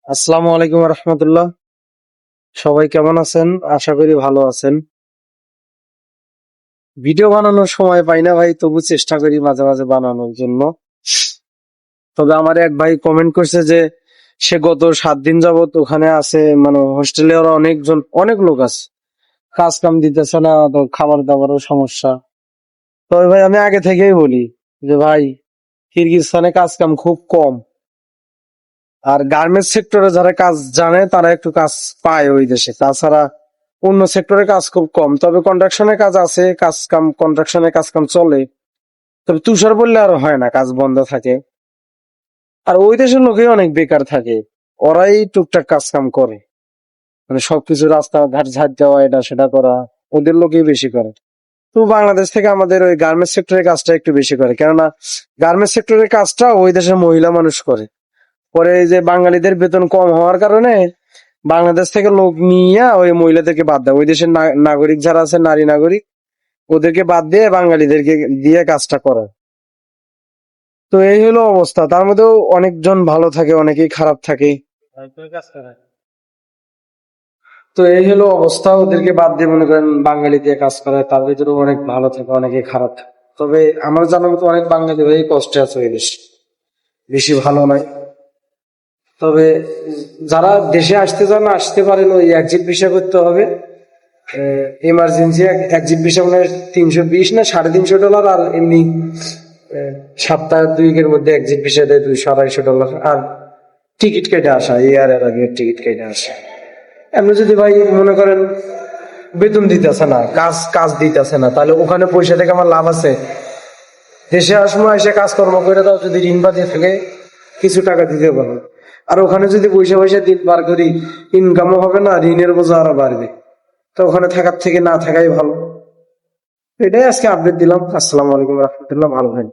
আসসালামু আলাইকুম রহমতুল্লাহ। সবাই কেমন আছেন? আশা করি ভালো আছেন। ভিডিও বানানোর সময় পাই না ভাই, তবু চেষ্টা করি মাঝে মাঝে বানানোর জন্য। তবে আমার এক ভাই কমেন্ট করছে যে সে গত 7 দিন যাবত ওখানে আছে, মানে হোস্টেলে ওরা অনেক লোক আছে, কাজ কাম দিতেছে না, তো খাবার দাবারের সমস্যা। তবে ভাই আমি আগে থেকেই বলি যে ভাই, কিরগিজস্তানে কাজ কাম খুব কম। আর গার্মেন্টস সেক্টরে যারা কাজ জানে তারা একটু কাজ পায় ওই দেশে, তাছাড়া অন্য সেক্টরে কাজ খুব কম। তবে কন্ট্রাকশনের কাজ আছে, কন্ট্রাকশনের কাজ কাম চলে। তবে তুষার পড়লে আর হয় না, কাজ বন্ধ থাকে। আর ওই দেশের লোকেই অনেক বেকার থাকে, ওরাই টুকটাক কাজ কাম করে, মানে সবকিছু রাস্তাঘাট ঝাড় দেওয়া, এটা সেটা করা ওদের লোকেই বেশি করে। তো বাংলাদেশ থেকে আমাদের ওই গার্মেন্টস সেক্টরের কাজটা একটু বেশি করে, কেননা গার্মেন্টস সেক্টরের কাজটা ওই দেশের মহিলা মানুষ করে। পরে এই যে বাঙালিদের বেতন কম হওয়ার কারণে বাংলাদেশ থেকে লোক নিয়ে ওই মহিলাদেরকে বাদ দেয়, ওই দেশের নাগরিক যারা আছে, নারী নাগরিক, ওদেরকে বাদ দিয়ে বাঙালিদেরকে দিয়ে কাজটা করে। তো এই হলো অবস্থা। তার মধ্যেও অনেকজন ভালো থাকে, অনেকেই খারাপ থাকে। তো এই হলো অবস্থা, ওদেরকে বাদ দিয়ে মনে করেন বাঙালি দিয়ে কাজ করায়, তার ভিতরে অনেক ভালো থাকে, অনেকে খারাপ থাকে। তবে আমার জানার মতো অনেক বাঙালি ভাই কষ্টে আছে ওই দেশে, বেশি ভালো নয়। তবে যারা দেশে আসতে চান আসতে পারেন, ওই এক্সিট ভিসা করতে হবে। এমার্জেন্সি এক্সিট ভিসা মানে 320 না $350, আর এমনি সপ্তাহ 2 এর মধ্যে এক্সিট ভিসা দেয় $200-250। আর টিকিট কেটে আসা, এয়ারের আগে টিকিট কেটে আসা। এমনি যদি ভাই মনে করেন বেতন দিতেছে না, কাজ কাজ দিতেছে না, তাহলে ওখানে পয়সা থেকে আমার লাভ আছে? দেশে আসবো, এসে কাজকর্ম করে দাও, যদি ঋণ বাদে থাকে কিছু টাকা দিতে পারো। আর ওখানে যদি পয়সা পয়সা দিন বার করি, ইনকামও হবে না, ঋণের বোঝা আরো বাড়বে। তো ওখানে থাকার থেকে না থাকাই ভালো। এটাই আজকে আপডেট দিলাম। আসসালামু আলাইকুম রহমতুল্লাহ, ভালো থাকবেন।